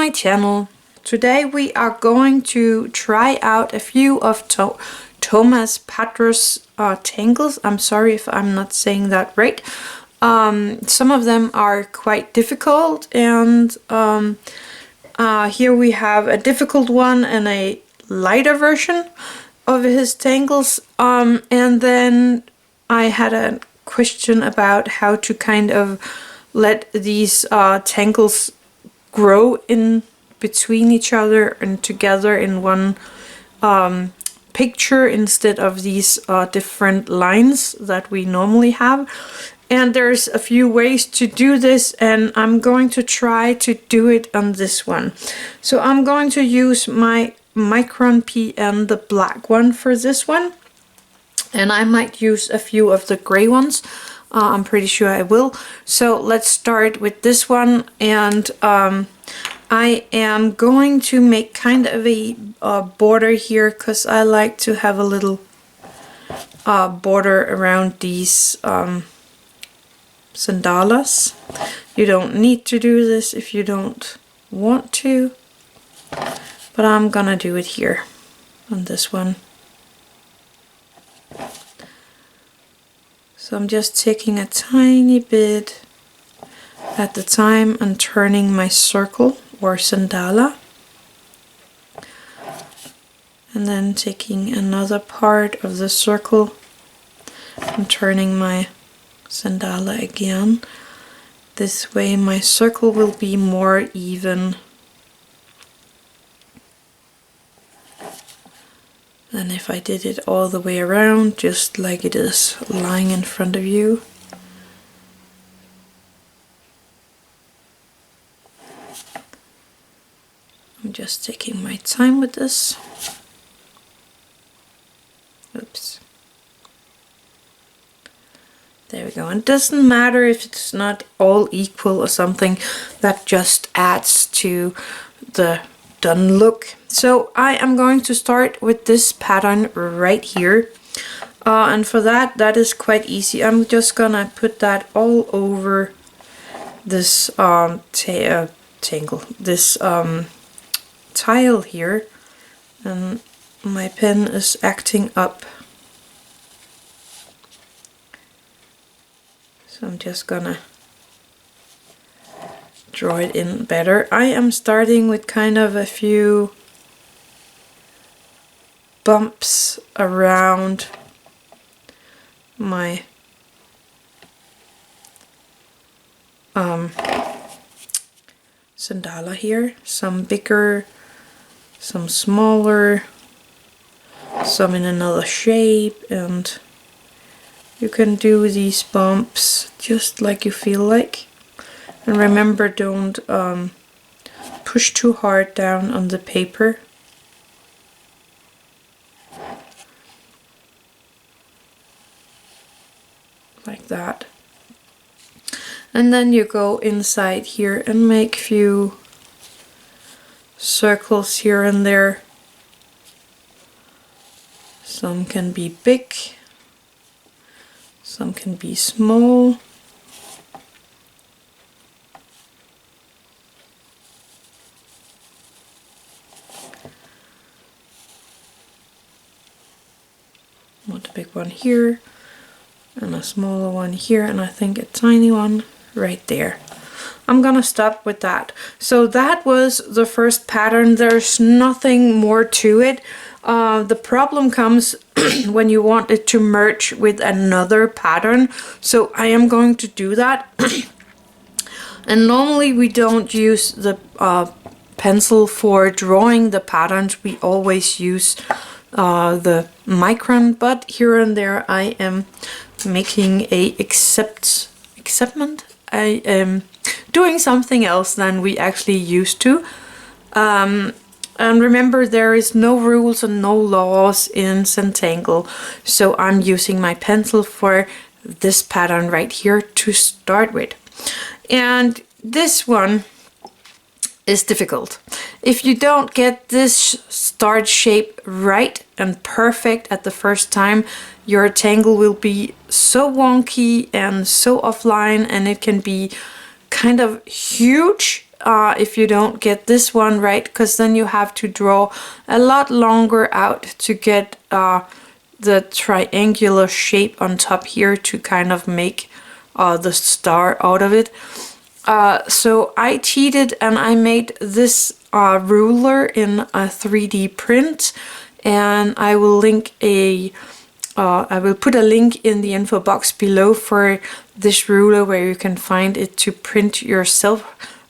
my channel. Today we are going to try out a few of Tomàs Padrós tangles. I'm sorry if I'm not saying that right. Some of them are quite difficult, and here we have a difficult one and a lighter version of his tangles. And then I had a question about how to kind of let these tangles grow in between each other and together in one picture instead of these different lines that we normally have. And there's a few ways to do this, and I'm going to try to do it on this one. So I'm going to use my Micron PN, the black one, for this one, and I might use a few of the gray ones. I'm pretty sure I will. So let's start with this one, and I am going to make kind of a border here because I like to have a little border around these sandalas. You don't need to do this if you don't want to, but I'm gonna do it here on this one. So I'm just taking a tiny bit at the time and turning my circle or sandala, and then taking another part of the circle and turning my sandala again. This way my circle will be more even than if I did it all the way around, just like it is lying in front of you. I'm just taking my time with this. Oops. There we go. And it doesn't matter if it's not all equal or something, that just adds to the done look. So I am going to start with this pattern right here. And for that is quite easy. I'm just gonna put that all over this this tile here, and my pen is acting up. So I'm just gonna draw it in better. I am starting with kind of a few bumps around my sandala here. Some bigger, some smaller, some in another shape, and you can do these bumps just like you feel like. And remember, don't push too hard down on the paper. Like that. And then you go inside here and make few circles here and there. Some can be big, some can be small. Want a big one here, and a smaller one here, and I think a tiny one right there. I'm gonna stop with that. So that was the first pattern. There's nothing more to it. The problem comes when you want it to merge with another pattern. So I am going to do that. And normally we don't use the pencil for drawing the patterns. We always use the Micron, but here and there I am making a acceptment. I am doing something else than we actually used to. And remember, there is no rules and no laws in Zentangle, so I'm using my pencil for this pattern right here to start with. And this one is difficult. If you don't get this start shape right and perfect at the first time, your tangle will be so wonky and so offline, and it can be kind of huge if you don't get this one right, because then you have to draw a lot longer out to get the triangular shape on top here to kind of make the star out of it. So I cheated and I made this ruler in a 3D print, and I will I will put a link in the info box below for this ruler where you can find it to print yourself,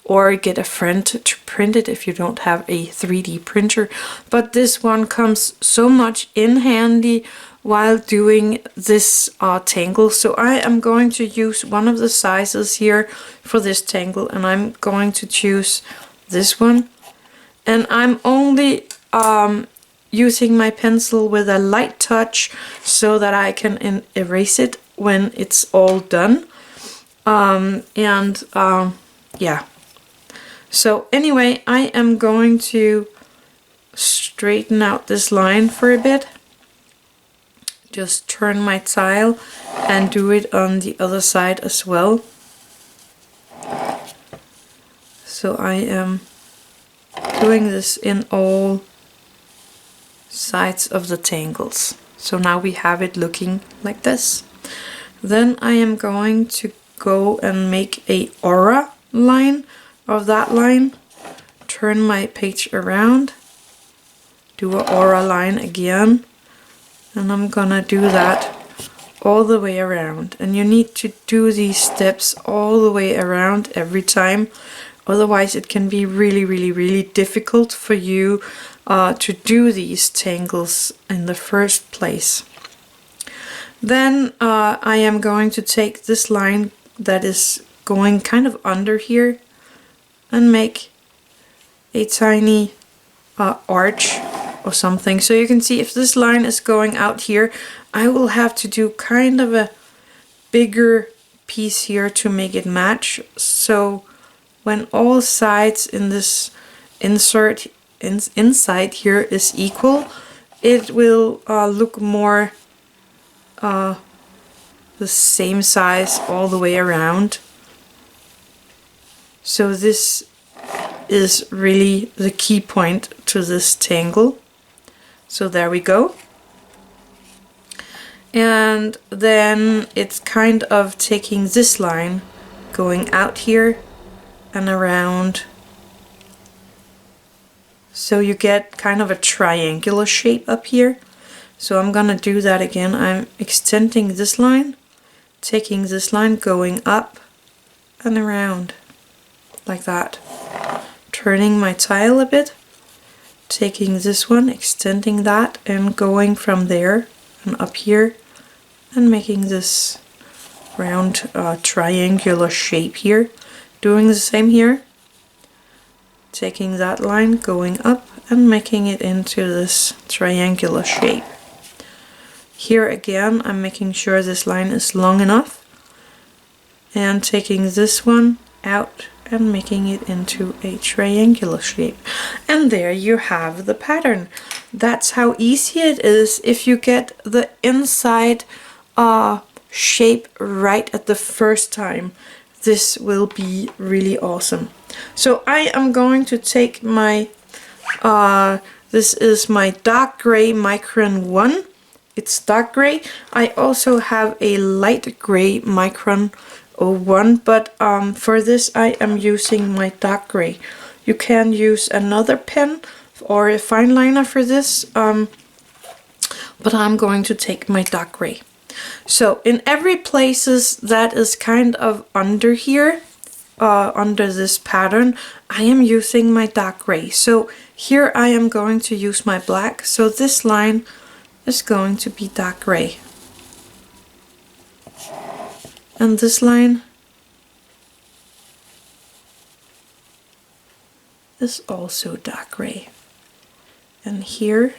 or get a friend to print it if you don't have a 3D printer. But this one comes so much in handy while doing this tangle. So I am going to use one of the sizes here for this tangle, and I'm going to choose this one. And I'm only using my pencil with a light touch so that I can erase it when it's all done. Yeah. So anyway, I am going to straighten out this line for a bit. Just turn my tile and do it on the other side as well. So I am doing this in all sides of the tangles. So now we have it looking like this. Then I am going to go and make a aura line of that line. Turn my page around, do an aura line again, and I'm gonna do that all the way around. And you need to do these steps all the way around every time, otherwise it can be really difficult for you to do these tangles in the first place. Then I am going to take this line that is going kind of under here and make a tiny arch or something. So you can see if this line is going out here, I will have to do kind of a bigger piece here to make it match. So when all sides in this inside here is equal, it will look more the same size all the way around. So this is really the key point to this tangle. So there we go. And then it's kind of taking this line, going out here and around. So you get kind of a triangular shape up here. So I'm gonna do that again. I'm extending this line, taking this line, going up and around like that. Turning my tile a bit, taking this one, extending that, and going from there and up here and making this round triangular shape here. Doing the same here, taking that line, going up and making it into this triangular shape. Here again, I'm making sure this line is long enough and taking this one out and making it into a triangular shape. And there you have the pattern. That's how easy it is if you get the inside shape right at the first time. This will be really awesome. So I am going to take my, this is my dark gray Micron 1. It's dark gray. I also have a light gray Micron 01, but for this I am using my dark gray. You can use another pen or a fine liner for this, but I'm going to take my dark gray. So in every places that is kind of under here, under this pattern, I am using my dark gray. So here I am going to use my black. So this line is going to be dark gray. And this line is also dark gray. And here,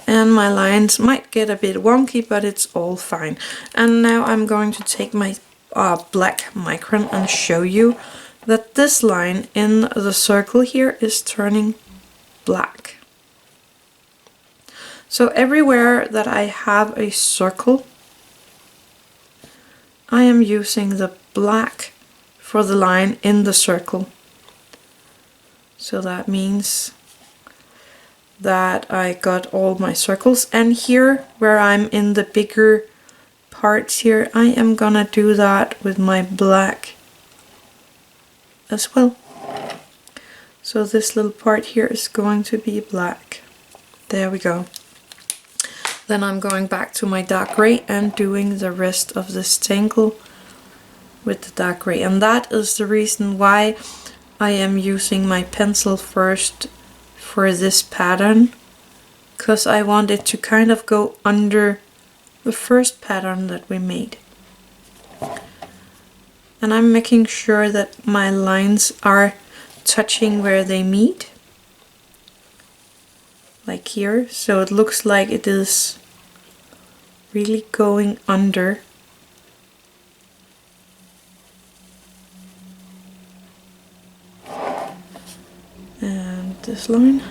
and my lines might get a bit wonky, but it's all fine. And now I'm going to take my black Micron and show you that this line in the circle here is turning black. So everywhere that I have a circle, I am using the black for the line in the circle. So that means that I got all my circles, and here where I'm in the bigger parts here, I am gonna do that with my black as well. So this little part here is going to be black. There we go. Then I'm going back to my dark gray and doing the rest of this tangle with the dark gray, and that is the reason why I am using my pencil first for this pattern, because I want it to kind of go under the first pattern that we made. And I'm making sure that my lines are touching where they meet, like here, so it looks like it is really going under. And this line,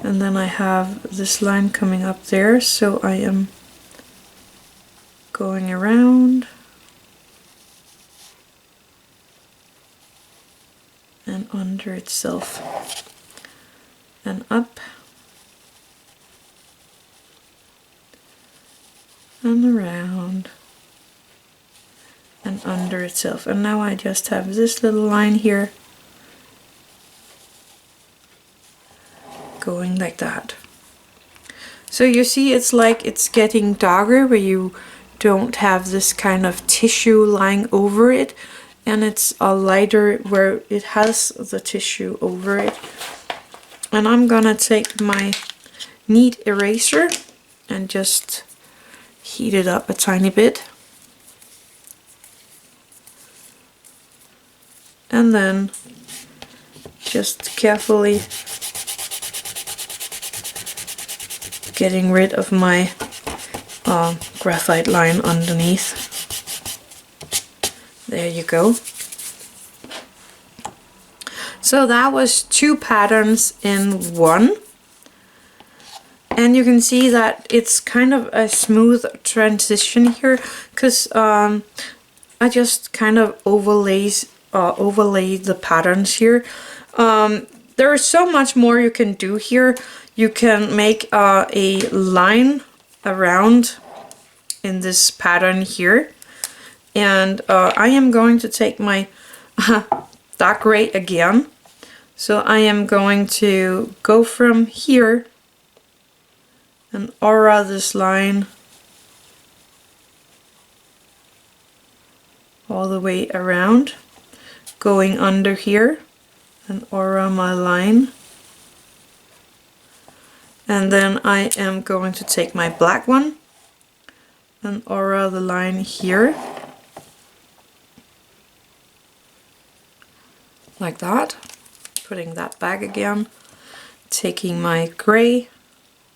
and then I have this line coming up there, so I am going around and under itself and up and around and under itself. And now I just have this little line here going like that. So you see, it's like it's getting darker where you don't have this kind of tissue lying over it, and it's a lighter where it has the tissue over it. And I'm gonna take my knead eraser and just heat it up a tiny bit, and then just carefully getting rid of my graphite line underneath. There you go. So that was 2 patterns in one. And you can see that it's kind of a smooth transition here, because I just kind of overlaid the patterns here. There is so much more you can do here. You can make a line around in this pattern here. And I am going to take my dark gray again. So I am going to go from here and aura this line all the way around, going under here and aura my line. And then I am going to take my black one and aura the line here, like that. Putting that back again, taking my gray,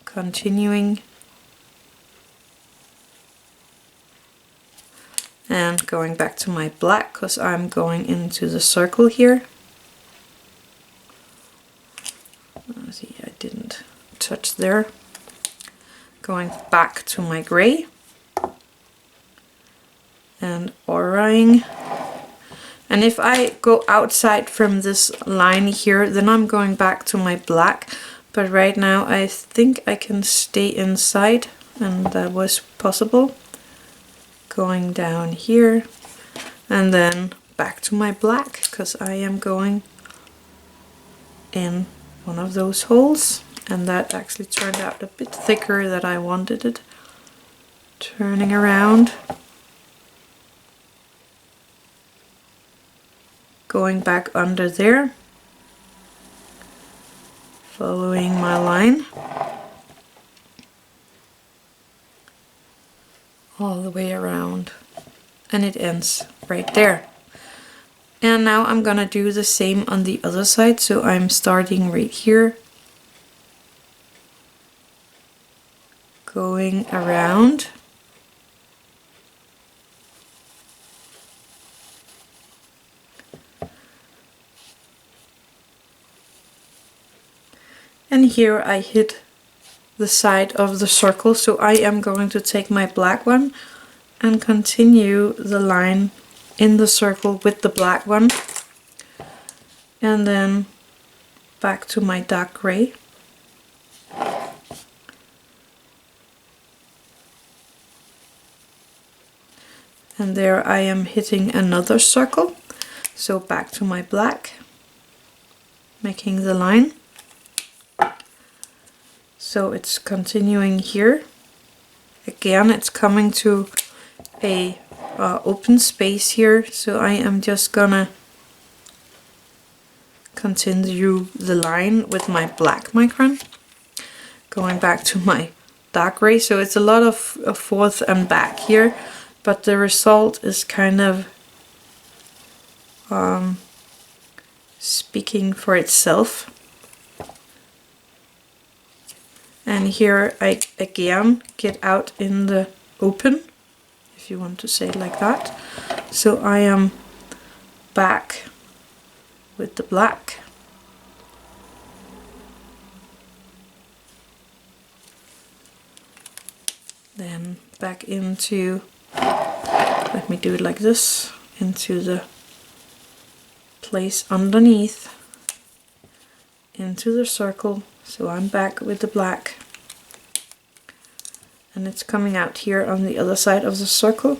continuing, and going back to my black because I'm going into the circle here. See, I didn't touch there. Going back to my gray and auraing. And if I go outside from this line here, then I'm going back to my black. But right now I think I can stay inside, and that was possible. Going down here and then back to my black, because I am going in one of those holes, and that actually turned out a bit thicker than I wanted it. Turning around, going back under there, following my line all the way around, and it ends right there. And now I'm gonna do the same on the other side, so I'm starting right here, going around, and here I hit the side of the circle, so I am going to take my black one, and continue the line in the circle with the black one, and then back to my dark gray. And there I am hitting another circle, so back to my black, making the line. So it's continuing here. Again, it's coming to a open space here, so I am just gonna continue the line with my black micron, going back to my dark gray. So it's a lot of forth and back here, but the result is kind of speaking for itself. And here I again get out in the open, if you want to say it like that. So I am back with the black. Then back into, let me do it like this, into the place underneath, into the circle. So I'm back with the black, and it's coming out here on the other side of the circle.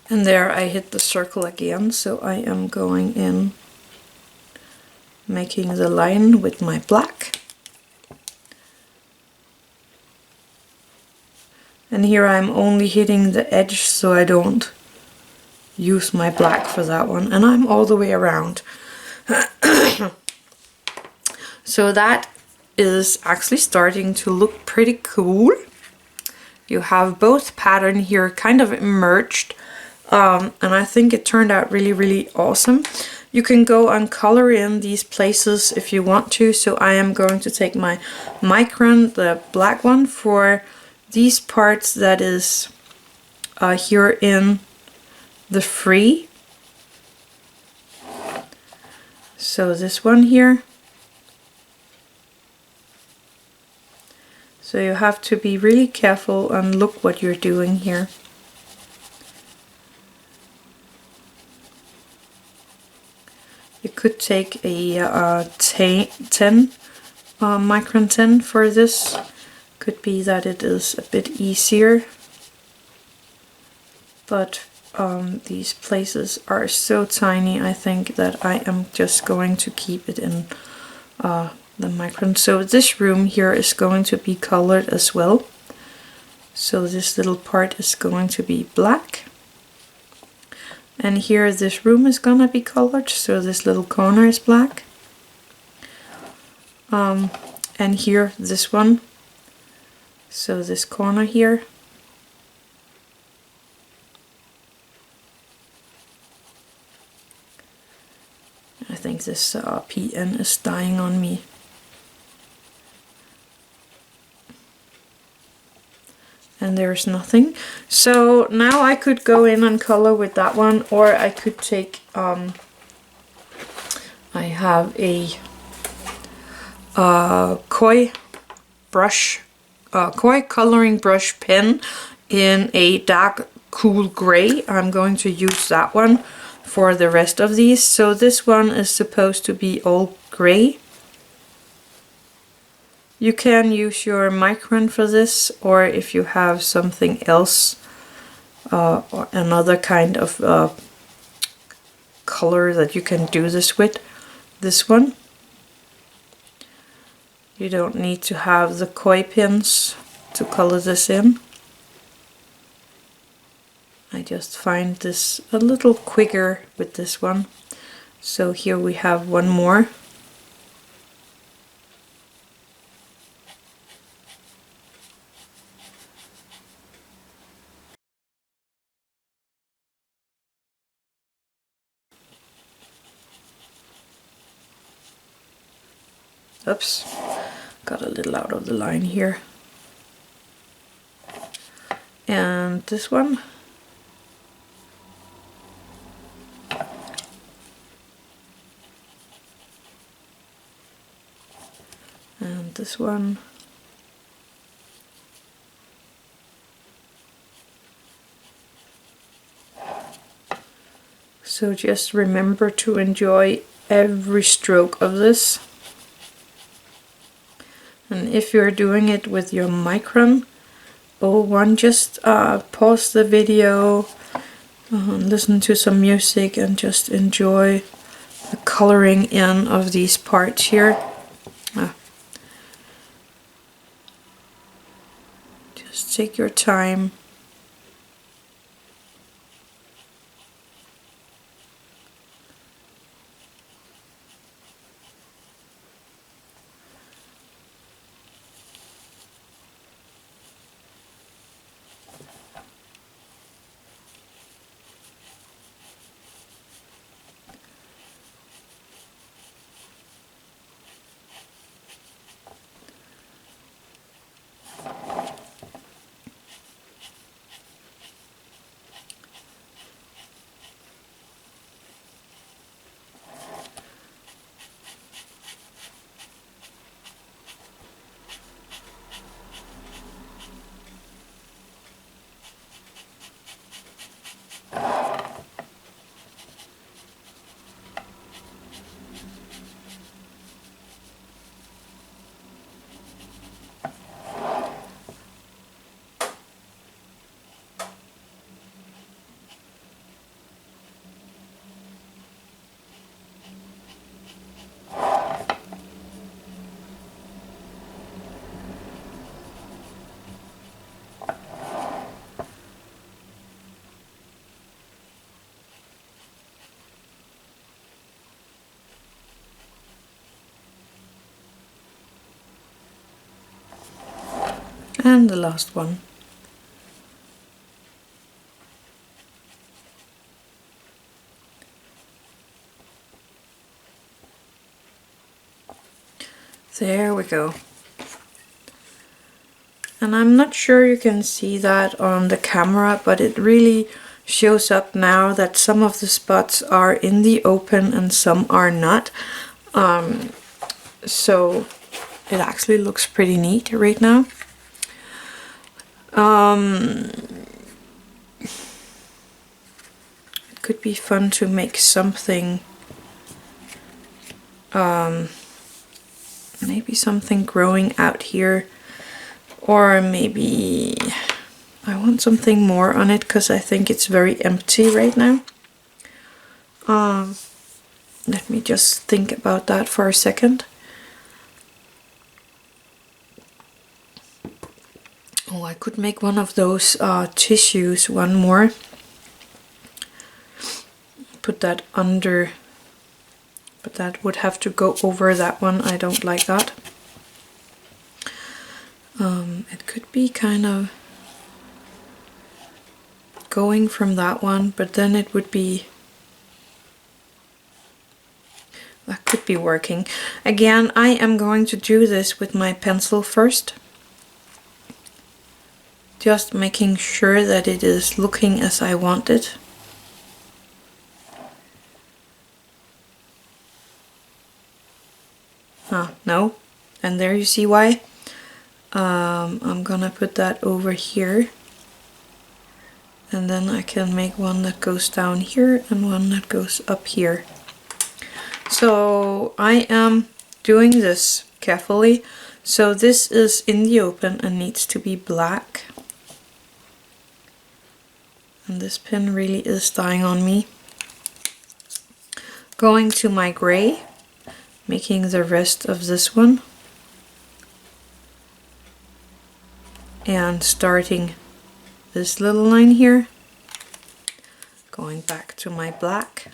And there I hit the circle again, so I am going in, making the line with my black. And here I'm only hitting the edge, so I don't use my black for that one. And I'm all the way around. So that is actually starting to look pretty cool. You have both pattern here kind of merged. And I think it turned out really, really awesome. You can go and color in these places if you want to. So I am going to take my Micron, the black one, for these parts that is here in the free. So this one here. So you have to be really careful and look what you're doing here. You could take a 10 Micron 10 for this. Could be that it is a bit easier, but these places are so tiny, I think that I am just going to keep it in the Micron. So this room here is going to be colored as well. So this little part is going to be black. And here this room is gonna be colored, so this little corner is black. And here this one, so this corner here. I think this PN is dying on me. And there's nothing. So now I could go in and color with that one, or I could take, I have a koi brush, koi coloring brush pen in a dark cool gray. I'm going to use that one for the rest of these. So this one is supposed to be all gray. You can use your Micron for this, or if you have something else, or another kind of color that you can do this with, this one. You don't need to have the koi pins to color this in. I just find this a little quicker with this one. So here we have one more. Oops, got a little out of the line here. And this one. And this one. So just remember to enjoy every stroke of this. And if you're doing it with your Micron 01, just pause the video, listen to some music, and just enjoy the coloring in of these parts here. Just take your time. And the last one. There we go. And I'm not sure you can see that on the camera, but it really shows up now that some of the spots are in the open and some are not. So it actually looks pretty neat right now. It could be fun to make something, maybe something growing out here, or maybe I want something more on it because I think it's very empty right now. Let me just think about that for a second. Oh, I could make one of those tissues, one more. Put that under, but that would have to go over that one. I don't like that. It could be kind of going from that one, but then it would be, that could be working. Again, I am going to do this with my pencil first. Just making sure that it is looking as I want it. No, and there you see why. I'm gonna put that over here, and then I can make one that goes down here and one that goes up here. So I am doing this carefully. So this is in the open and needs to be black. And this pen really is dying on me. Going to my gray, making the rest of this one. And starting this little line here. Going back to my black.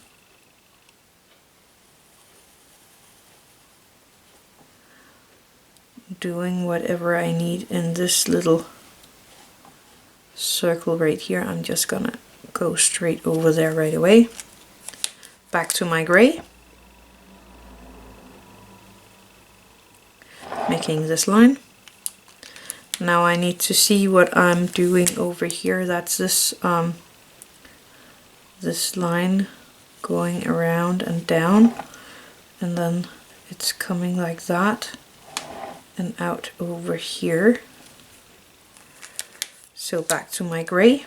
Doing whatever I need in this little circle right here. I'm just gonna go straight over there right away. Back to my gray. Making this line. Now I need to see what I'm doing over here. That's this this line going around and down, and then it's coming like that. and out over here. So back to my gray.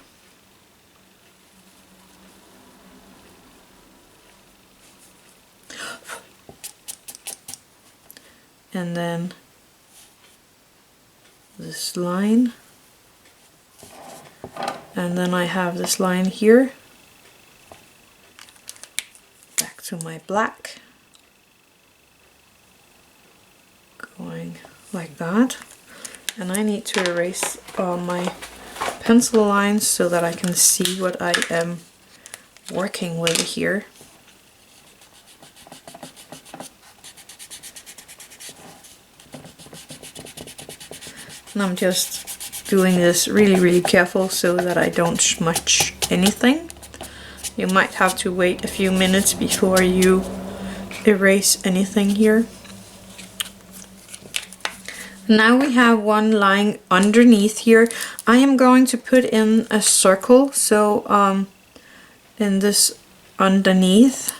And then this line. And then I have this line here. Back to my black. Going like that. And I need to erase all my pencil lines so that I can see what I am working with here. And I'm just doing this really careful so that I don't smudge anything. You might have to wait a few minutes before you erase anything here. Now we have one lying underneath here. I am going to put in a circle, so in this underneath,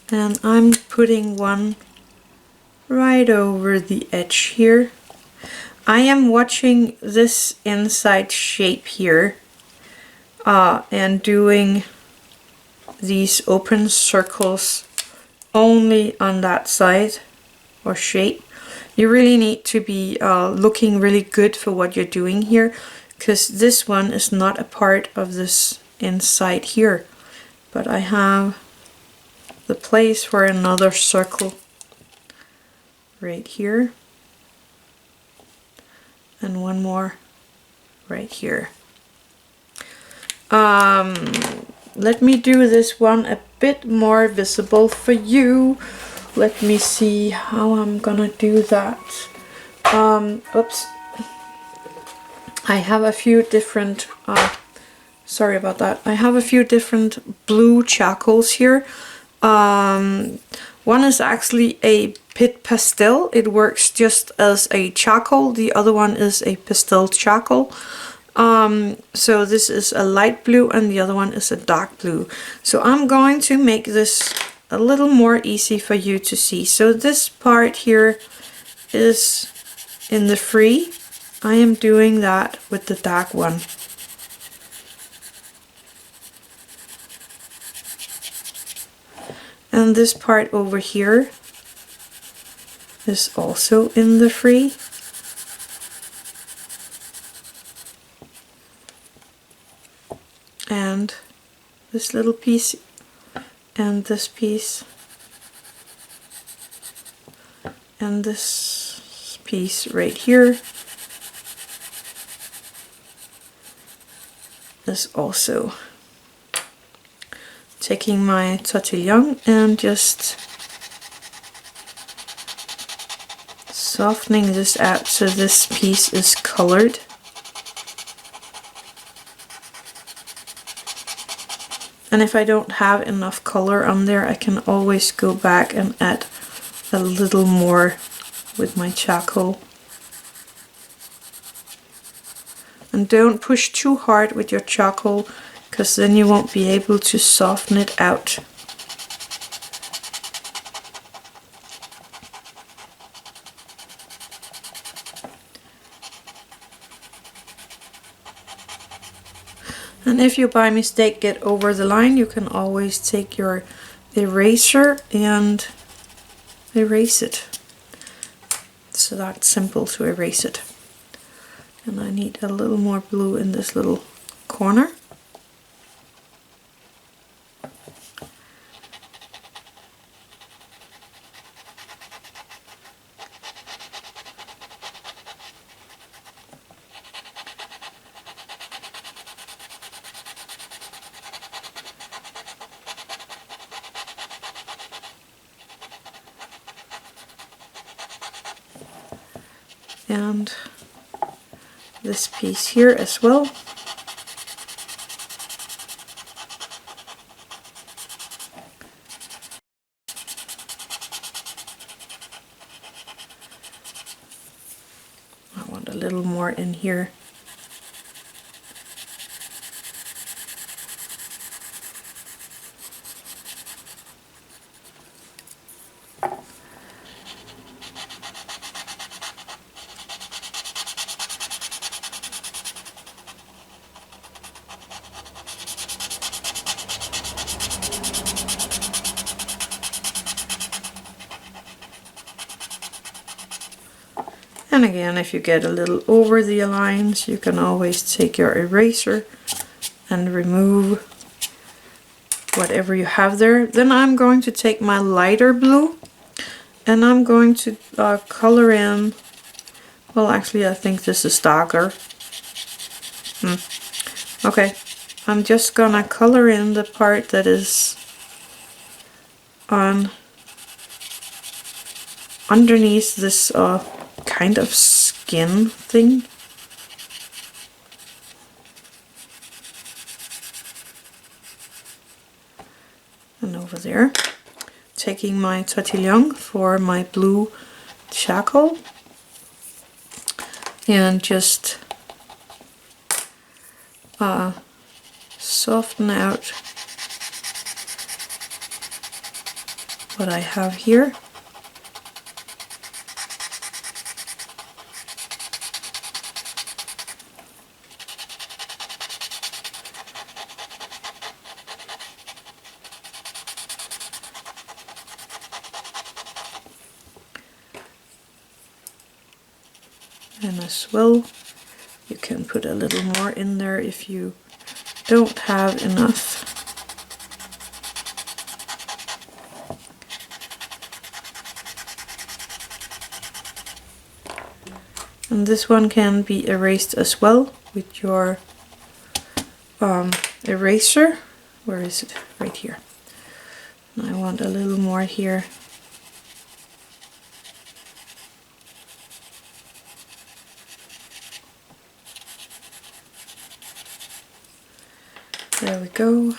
and I'm putting one right over the edge here. I am watching this inside shape here and doing these open circles only on that side or shape. You really need to be looking really good for what you're doing here, because this one is not a part of this inside here, but I have the place for another circle right here. And one more right here. Let me do this one a bit more visible for you. Let me see how I'm gonna do that. Oops. I have a few different, sorry about that. I have a few different blue charcoals here. One is actually a pit pastel. It works just as a charcoal. The other one is a pastel charcoal. So this is a light blue and the other one is a dark blue. So I'm going to make this a little more easy for you to see. So this part here is in the free. I am doing that with the dark one. And this part over here is also in the free. And this little piece and this piece and this piece right here is also. Taking my Tortillion and just softening this out so this piece is colored. And if I don't have enough color on there, I can always go back and add a little more with my charcoal. And don't push too hard with your charcoal, because then you won't be able to soften it out. And if you by mistake get over the line, you can always take your eraser and erase it. So that's simple to erase it. And I need a little more blue in this little corner. And this piece here as well. I want a little more in here. And again, if you get a little over the lines, you can always take your eraser and remove whatever you have there. Then I'm going to take my lighter blue and I'm going to color in, well actually I think this is darker. Okay, I'm just gonna color in the part that is on underneath this kind of skin thing. And over there, taking my Tortillion for my blue charcoal and just soften out what I have here. And as well, you can put a little more in there if you don't have enough. And this one can be erased as well with your eraser. Where is it? Right here. And I want a little more here. There we go.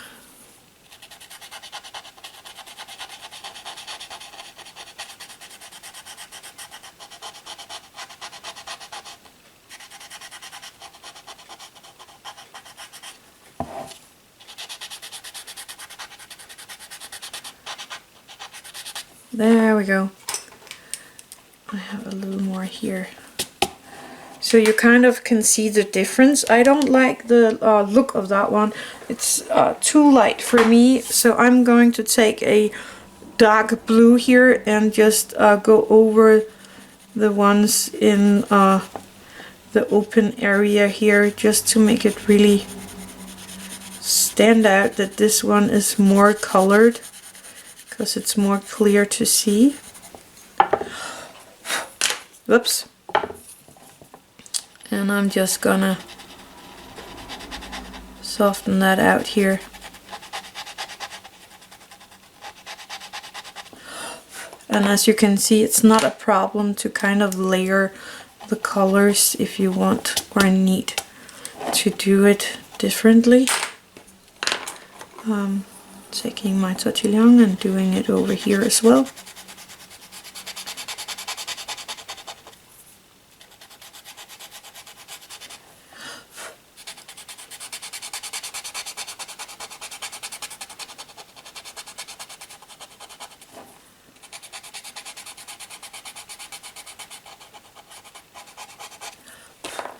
There we go. I have a little more here. So you kind of can see the difference. I don't like the look of that one. It's too light for me. So I'm going to take a dark blue here and just go over the ones in the open area here, just to make it really stand out that this one is more colored, because it's more clear to see. Whoops. And I'm just gonna soften that out here. And as you can see, it's not a problem to kind of layer the colors if you want or need to do it differently. Taking my Tortillion and doing it over here as well.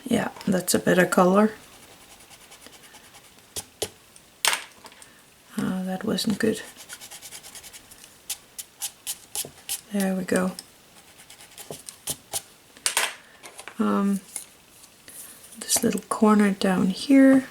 Yeah, that's a better color. That wasn't good. There we go. This little corner down here.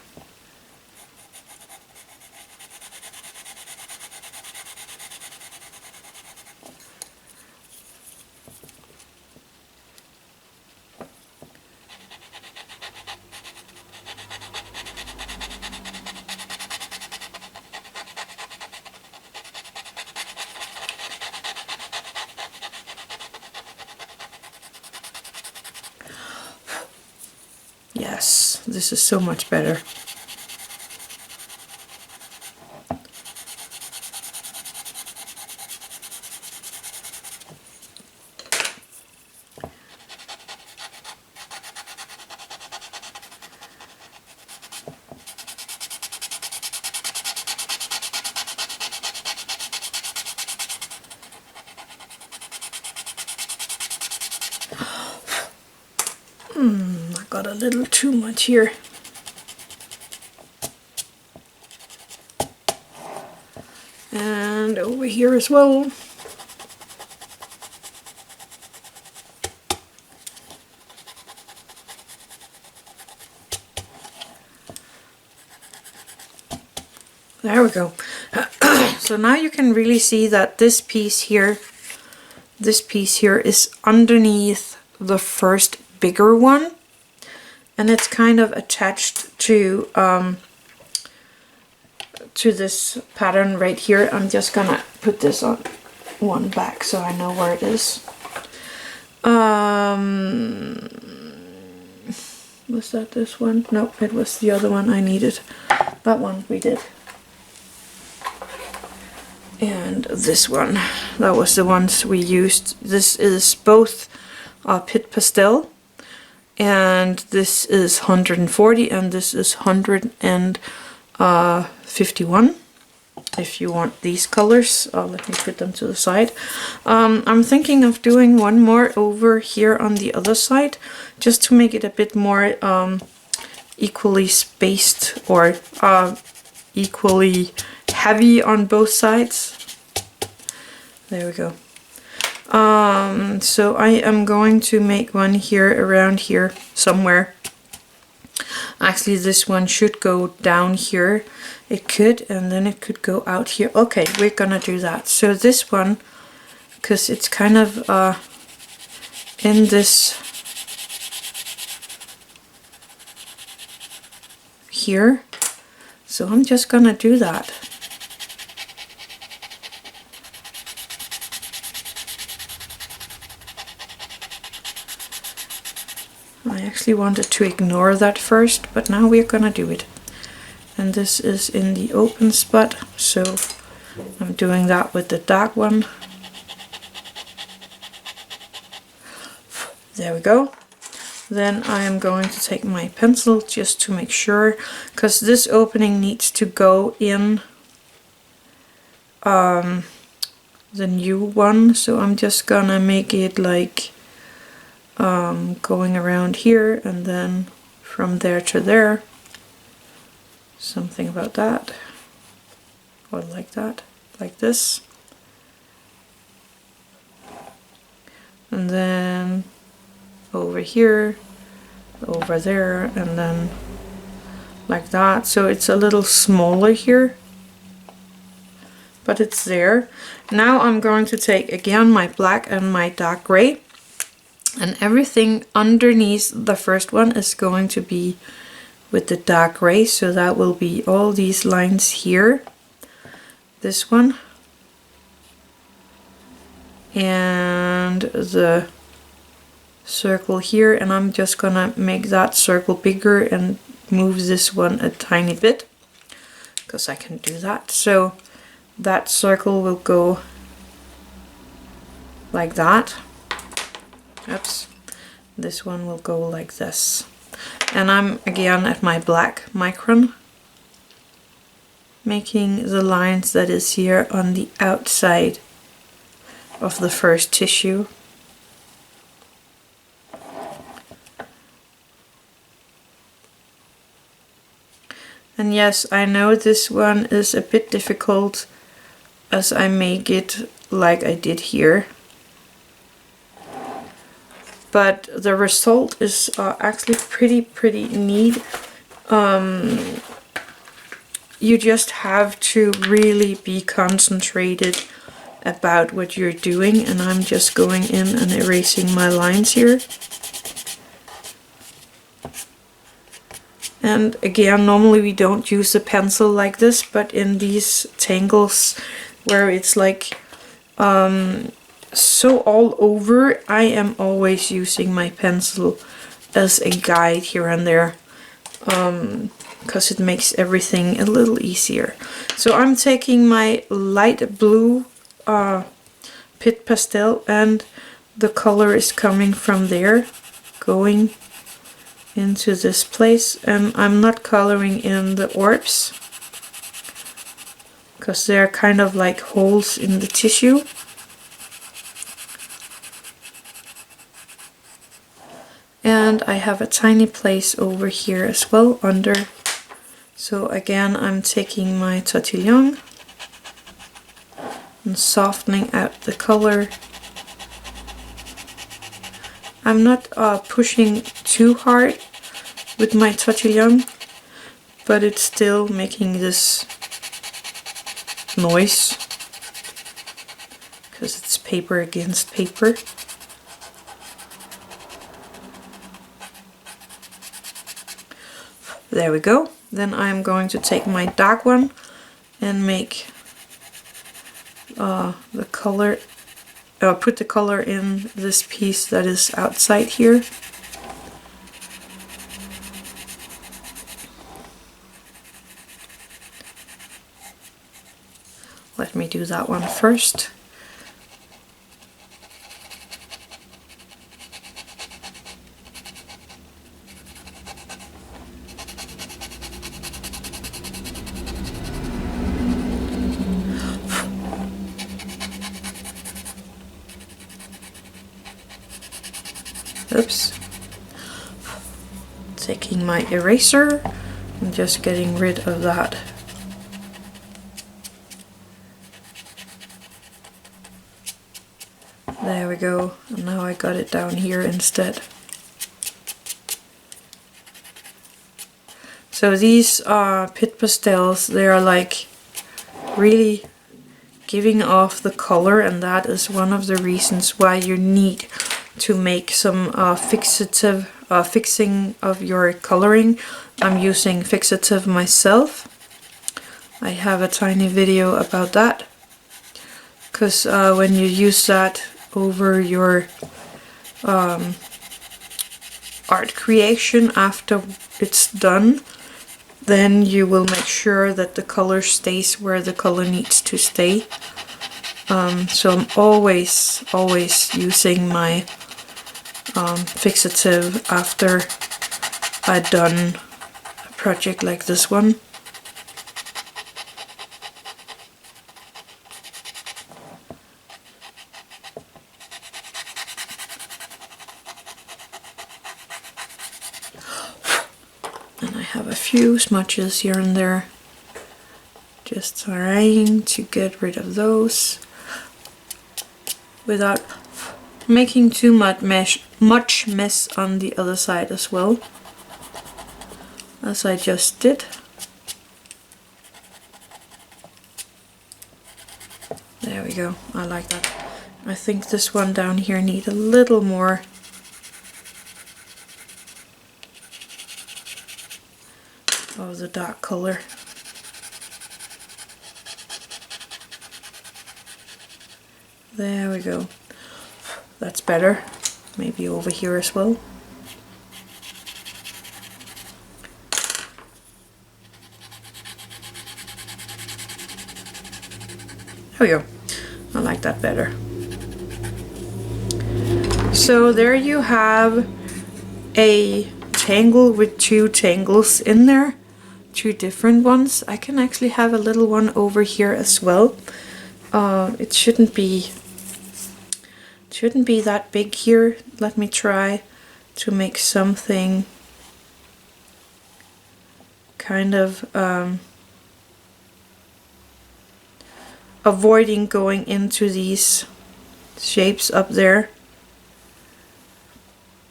Yes, this is so much better. I got a little too much here. And over here as well. There we go. So now you can really see that this piece here is underneath the first bigger one, and it's kind of attached to this pattern right here. I'm just gonna put this on one back so I know where it is. Was that this one? No, it was the other one I needed. That one we did. And this one, that was the ones we used. This is both pit pastel, and this is 140 and this is 151. If you want these colors, let me put them to the side. I'm thinking of doing one more over here on the other side, just to make it a bit more equally spaced, or equally heavy on both sides. There we go. So I am going to make one here, around here somewhere. Actually, this one should go down here. It could, and then it could go out here. Okay, we're gonna do that. So this one, because it's kind of in this here, so I'm just gonna do that. I actually wanted to ignore that first, but now we're gonna do it. And this is in the open spot, so I'm doing that with the dark one. There we go. Then I am going to take my pencil just to make sure, because this opening needs to go in the new one, so I'm just gonna make it like going around here and then from there to there. Something about that, or like that, like this, and then over here, over there, and then like that. So it's a little smaller here, but it's there. Now I'm going to take again my black and my dark gray, and everything underneath the first one is going to be with the dark gray, so that will be all these lines here, this one, and the circle here, and I'm just gonna make that circle bigger and move this one a tiny bit, because I can do that. So that circle will go like that. Oops. This one will go like this. And I'm again at my black Micron, making the lines that is here on the outside of the first tissue. And yes, I know this one is a bit difficult as I make it like I did here. But the result is actually pretty neat. You just have to really be concentrated about what you're doing, and I'm just going in and erasing my lines here. And again, normally we don't use a pencil like this, but in these tangles where it's like so all over, I am always using my pencil as a guide here and there, because it makes everything a little easier. So I'm taking my light blue pit pastel, and the color is coming from there, going into this place, and I'm not coloring in the orbs because they're kind of like holes in the tissue. And I have a tiny place over here as well under. So again, I'm taking my Tortillions and softening out the color. I'm not pushing too hard with my Tortillions, but it's still making this noise because it's paper against paper. There we go. Then I'm going to take my dark one and make the color, put the color in this piece that is outside here. Let me do that one first. Oops. Taking my eraser and just getting rid of that. There we go, and now I got it down here instead. So these pit pastels, they are like really giving off the color, and that is one of the reasons why you need to make some fixing of your coloring. I'm using fixative myself. I have a tiny video about that, because when you use that over your art creation after it's done, then you will make sure that the color stays where the color needs to stay. So I'm always using my fixative after I've done a project like this one. And I have a few smudges here and there. Just trying to get rid of those without making too much mess on the other side as well, as I just did. There we go, I like that. I think this one down here needs a little more of the dark color. There we go. That's better. Maybe over here as well. There we go. I like that better. So there you have a tangle with two tangles in there. Two different ones. I can actually have a little one over here as well. It shouldn't be that big here. Let me try to make something kind of avoiding going into these shapes up there,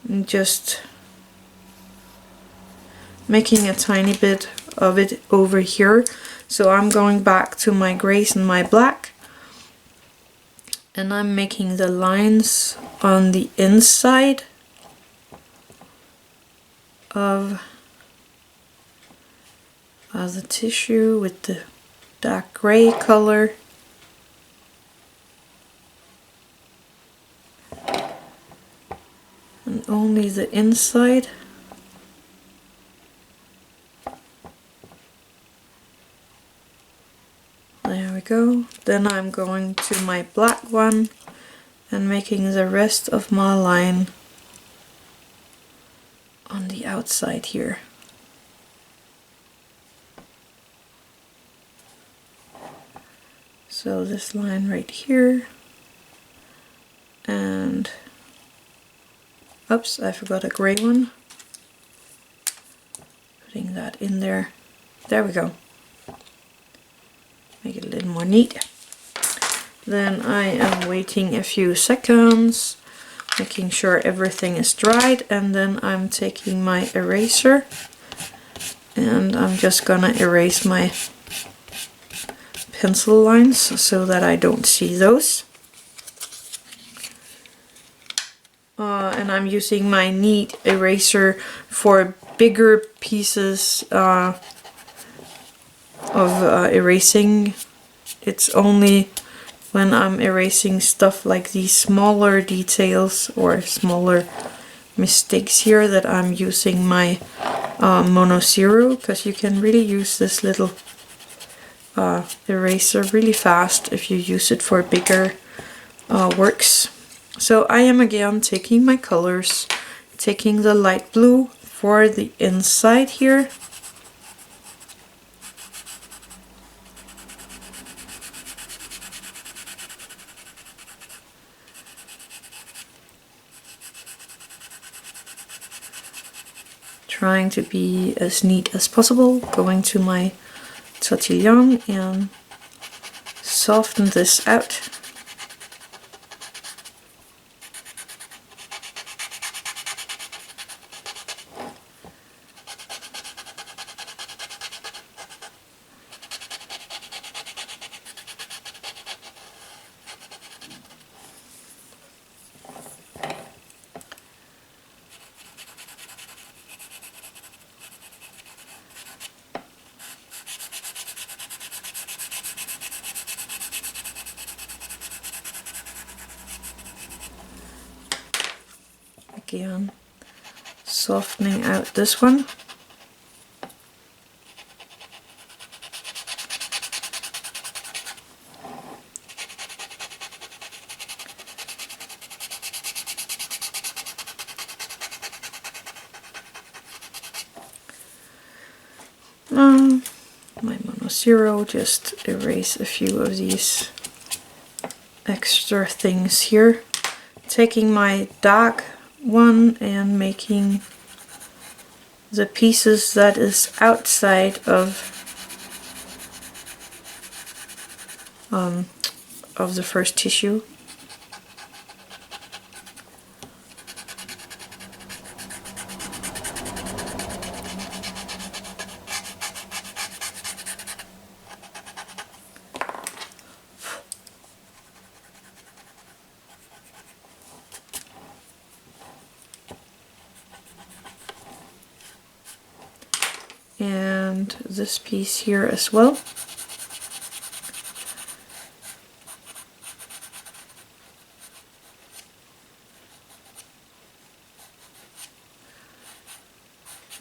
and just making a tiny bit of it over here. So I'm going back to my grays and my black, and I'm making the lines on the inside of the tissue with the dark gray color. And only the inside. There we go. Then I'm going to my black one and making the rest of my line on the outside here. So this line right here, and oops, I forgot a gray one. Putting that in there. There we go. Make it a little more neat. Then I am waiting a few seconds, making sure everything is dried, and then I'm taking my eraser and I'm just gonna erase my pencil lines so that I don't see those. And I'm using my neat eraser for bigger pieces of erasing. It's only when I'm erasing stuff like these smaller details or smaller mistakes here that I'm using my Mono Zero, because you can really use this little eraser really fast if you use it for bigger works. So I am again taking my colors, taking the light blue for the inside here. Trying to be as neat as possible, going to my Tortillion and soften this out. Again, softening out this one. My Mono Zero, just erase a few of these extra things here. Taking my dark one and making the pieces that is outside of the first tissue. And this piece here as well.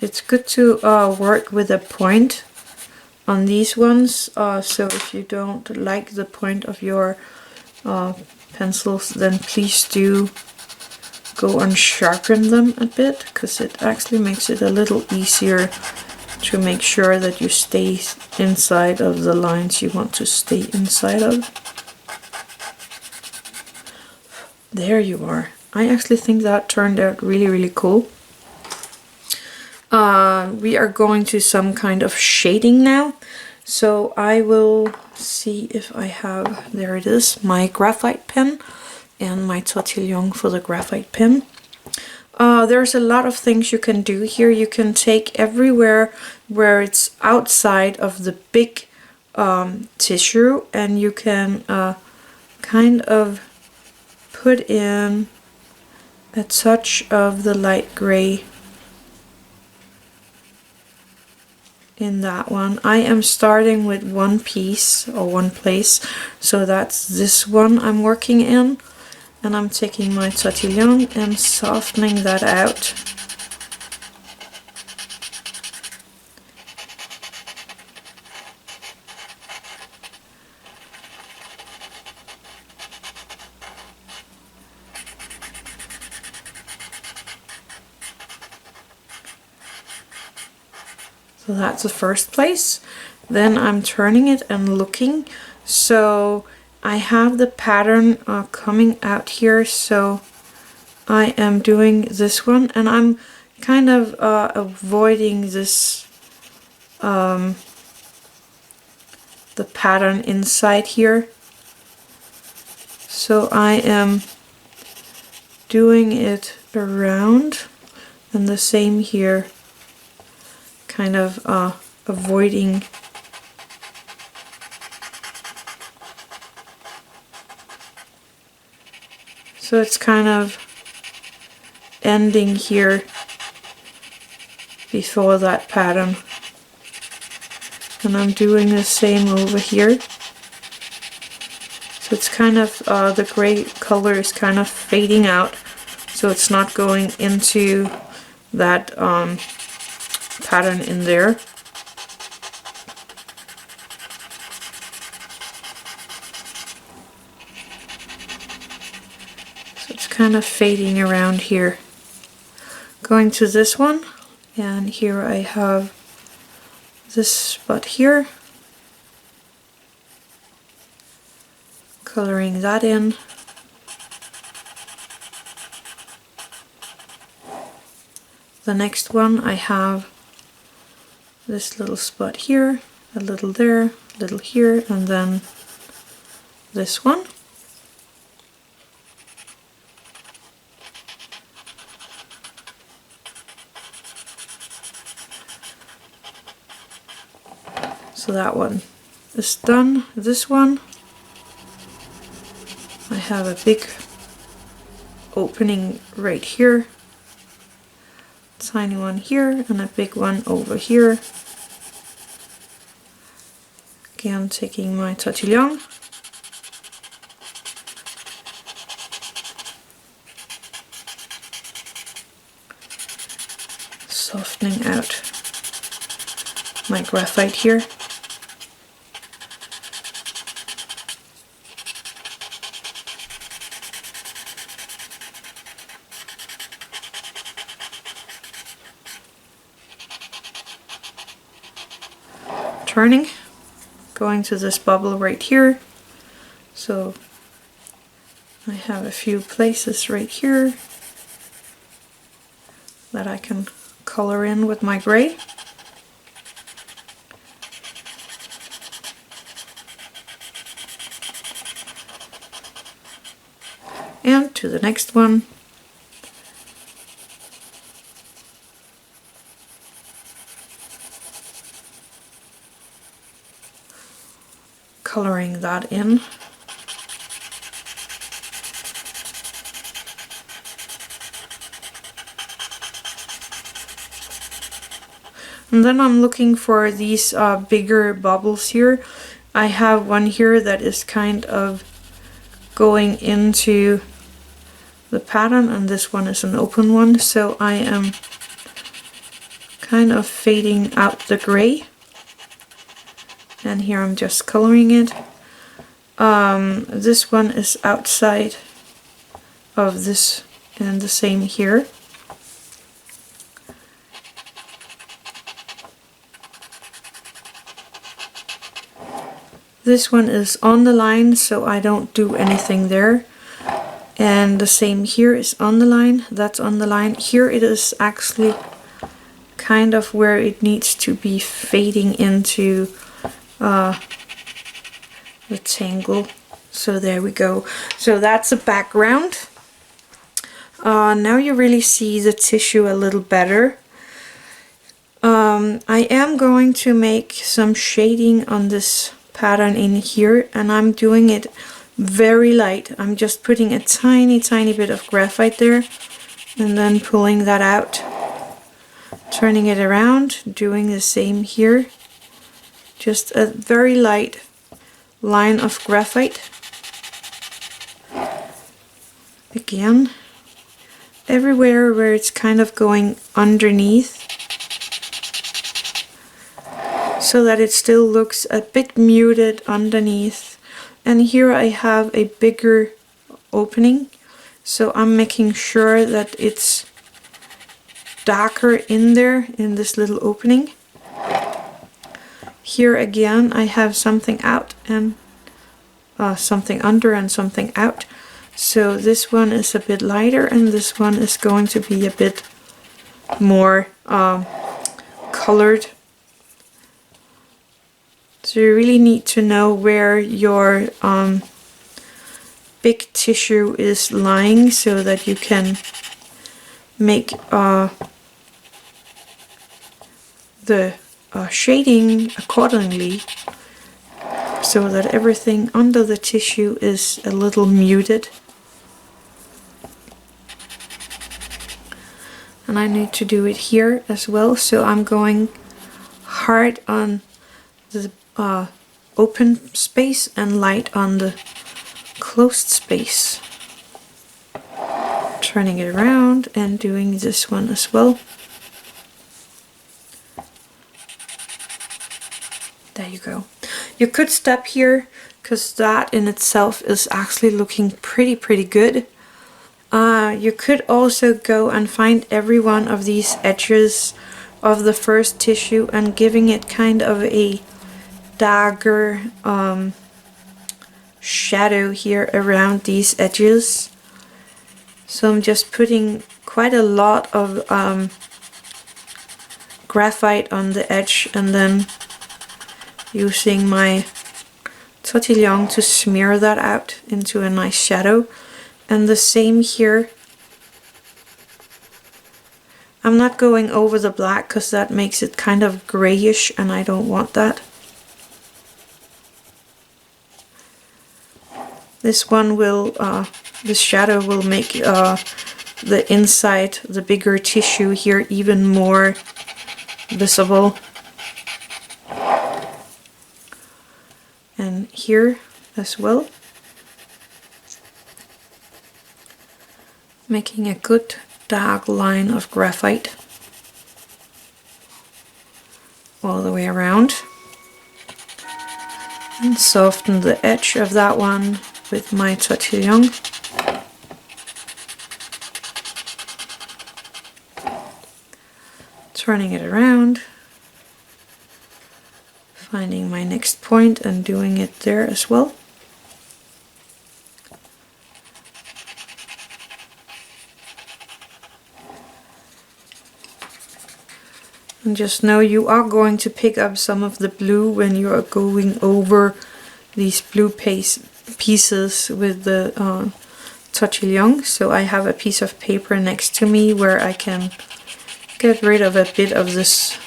It's good to work with a point on these ones, so if you don't like the point of your pencils, then please do go and sharpen them a bit, because it actually makes it a little easier to make sure that you stay inside of the lines you want to stay inside of. There you are. I actually think that turned out really, really cool. We are going to some kind of shading now. So I will see if I have, there it is, my graphite pen and my Tortillion for the graphite pen. There's a lot of things you can do here. You can take everywhere where it's outside of the big tissue, and you can kind of put in a touch of the light gray in that one. I am starting with one piece or one place, so that's this one I'm working in. And I'm taking my Tortillion and softening that out. So that's the first place. Then I'm turning it and looking. So I have the pattern coming out here, so I am doing this one, and I'm kind of avoiding this the pattern inside here. So I am doing it around, and the same here, kind of avoiding So it's kind of ending here before that pattern. And I'm doing the same over here. So it's kind of, the gray color is kind of fading out, so it's not going into that pattern in there. So it's kind of fading around here. Going to this one, and here I have this spot here. Coloring that in. The next one I have this little spot here, a little there, a little here, and then this one. So that one is done. This one, I have a big opening right here, tiny one here, and a big one over here. Again, taking my Tortillion, softening out my graphite here. Turning, going to this bubble right here. So I have a few places right here that I can color in with my gray. And to the next one. Coloring that in. And then I'm looking for these bigger bubbles here. I have one here that is kind of going into the pattern, and this one is an open one, so I am kind of fading out the gray. And here I'm just coloring it. This one is outside of this, and the same here. This one is on the line, so I don't do anything there. And the same here is on the line, that's on the line. Here it is actually kind of where it needs to be fading into the tangle. So there we go. So that's the background. Now you really see the tissue a little better. I am going to make some shading on this pattern in here, and I'm doing it very light. I'm just putting a tiny bit of graphite there and then pulling that out, turning it around, doing the same here. Just a very light line of graphite. Again, everywhere where it's kind of going underneath, so that it still looks a bit muted underneath. And here I have a bigger opening, so I'm making sure that it's darker in there in this little opening. Here again I have something out and something under and something out. So this one is a bit lighter and this one is going to be a bit more colored. So you really need to know where your big tissue is lying so that you can make the shading accordingly, so that everything under the tissue is a little muted. and I need to do it here as well, so I'm going hard on the open space and light on the closed space. Turning it around and doing this one as well. There you go. You could stop here because that in itself is actually looking pretty good. You could also go and find every one of these edges of the first tissue and giving it kind of a darker shadow here around these edges. So I'm just putting quite a lot of graphite on the edge and then using my Tortillion to smear that out into a nice shadow. And the same here. I'm not going over the black because that makes it kind of grayish and I don't want that. This one will, this shadow will make the inside, the bigger tissue here even more visible. And here as well. Making a good dark line of graphite all the way around. And soften the edge of that one with my Tortillion. Turning it around. Finding my next point and doing it there as well. And just know you are going to pick up some of the blue when you are going over these blue pieces with the Tortillion. So I have a piece of paper next to me where I can get rid of a bit of this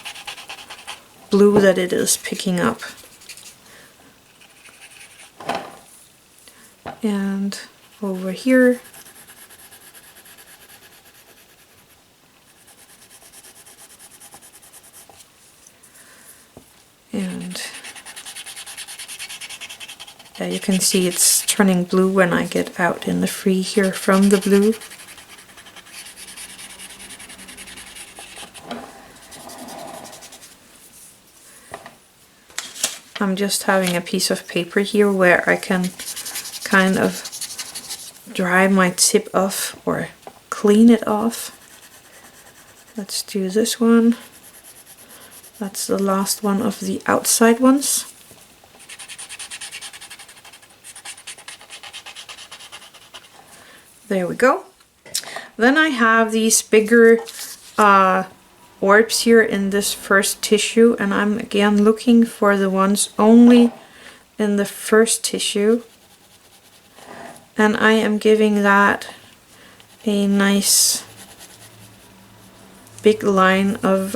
blue that it is picking up. And over here. And yeah, you can see it's turning blue when I get out in the free here from the blue. I'm just having a piece of paper here where I can kind of dry my tip off or clean it off. Let's do this one. That's the last one of the outside ones. There we go. Then I have these bigger orbs here in this first tissue, and I'm again looking for the ones only in the first tissue. And I am giving that a nice big line of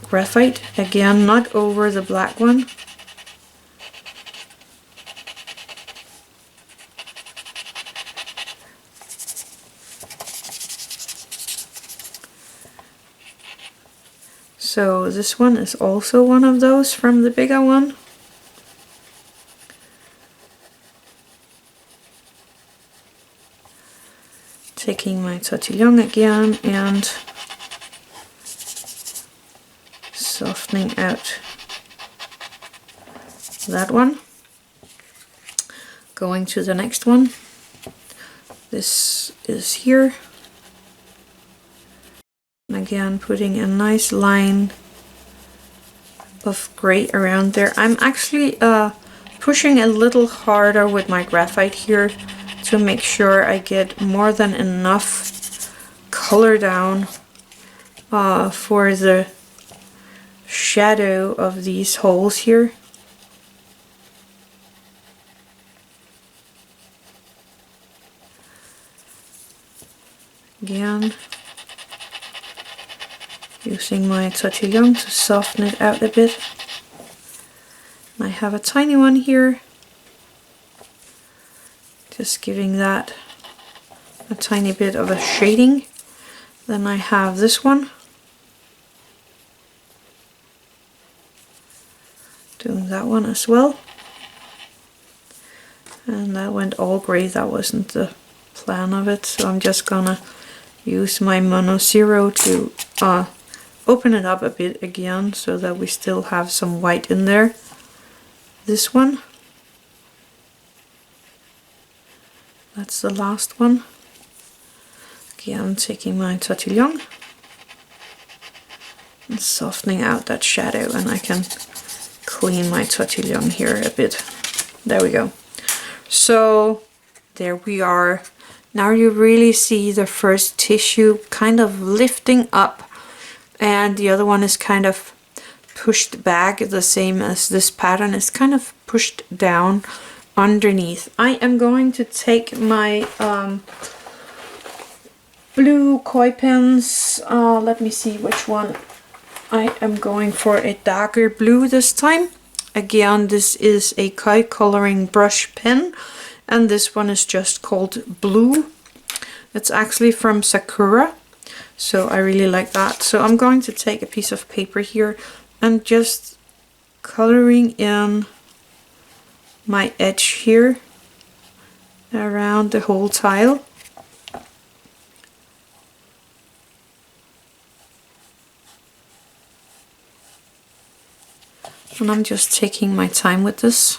graphite, again not over the black one. So this one is also one of those from the bigger one. Taking my Tortillion again and softening out that one. Going to the next one. This is here. And again putting a nice line of gray around there. I'm actually pushing a little harder with my graphite here to make sure I get more than enough color down for the shadow of these holes here. Again, using my Tortillion to soften it out a bit. I have a tiny one here. Just giving that a tiny bit of a shading. Then I have this one. Doing that one as well. And that went all grey. That wasn't the plan of it. So I'm just gonna use my Mono Zero to open it up a bit again so that we still have some white in there. This one. That's the last one. Again, taking my Tortillion and softening out that shadow, and I can clean my Tortillion here a bit. There we go. So there we are. Now you really see the first tissue kind of lifting up, and the other one is kind of pushed back, the same as this pattern is kind of pushed down underneath. I am going to take my blue koi pens. Let me see which one. I am going for a darker blue this time. Again, this is a koi coloring brush pen, and this one is just called Blue. It's actually from Sakura, so I really like that. So I'm going to take a piece of paper here and just coloring in my edge here around the whole tile. And I'm just taking my time with this.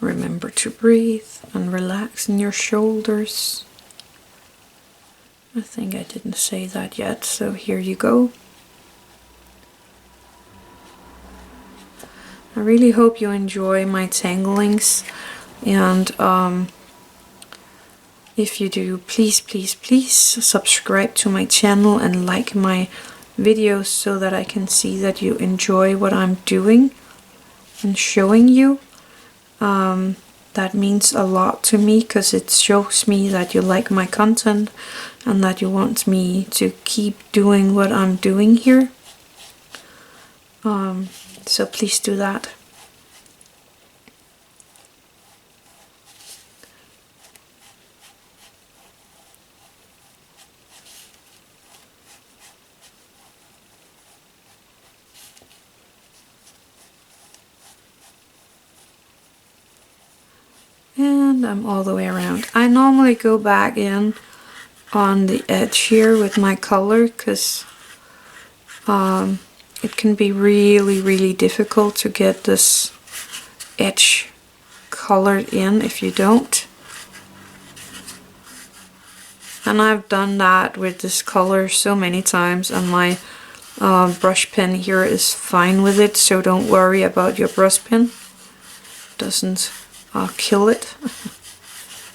Remember to breathe and relax in your shoulders. I think I didn't say that yet, so here you go. I really hope you enjoy my tanglings, and if you do, please subscribe to my channel and like my videos so that I can see that you enjoy what I'm doing and showing you. That means a lot to me, because it shows me that you like my content and that you want me to keep doing what I'm doing here. So please do that. And I'm all the way around. I normally go back in on the edge here with my color, because it can be really difficult to get this edge colored in if you don't. And I've done that with this color so many times, and my brush pen here is fine with it, so don't worry about your brush pen. It doesn't kill it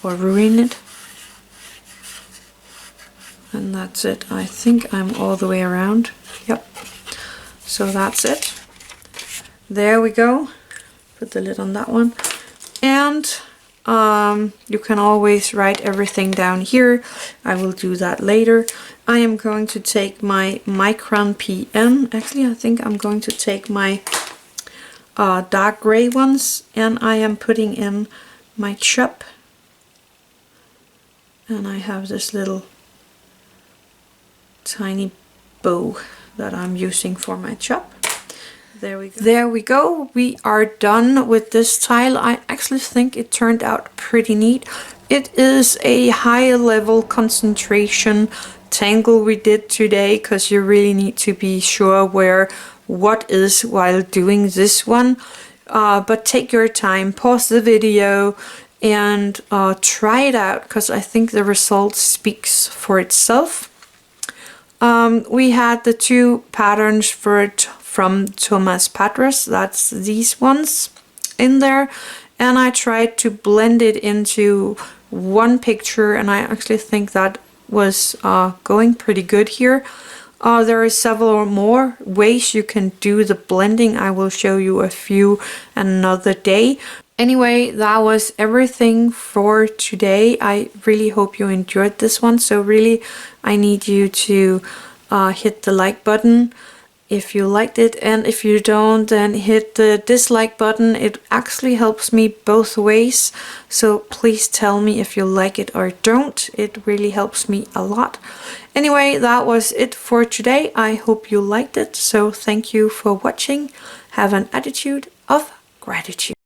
or ruin it. And that's it. I think I'm all the way around. Yep. So that's it. There we go. Put the lid on that one. And you can always write everything down here. I will do that later. I am going to take my Micron PN. Actually, I think I'm going to take my dark gray ones, and I am putting in my chop, and I have this little tiny bow that I'm using for my chop. There we go. There we go. We are done with this tile. I actually think it turned out pretty neat. It is a high level concentration tangle we did today, because you really need to be sure where what is while doing this one. But take your time, pause the video, and try it out, because I think the result speaks for itself. We had the two patterns for from Tomàs Padrós. That's these ones in there. And I tried to blend it into one picture, and I actually think that was going pretty good here. There are several more ways you can do the blending. I will show you a few another day. Anyway, that was everything for today. I really hope you enjoyed this one. So really, I need you to hit the like button if you liked it, and if you don't, then hit the dislike button. It actually helps me both ways, so please tell me if you like it or don't. It really helps me a lot. Anyway, that was it for today. I hope you liked it, so thank you for watching. Have an attitude of gratitude.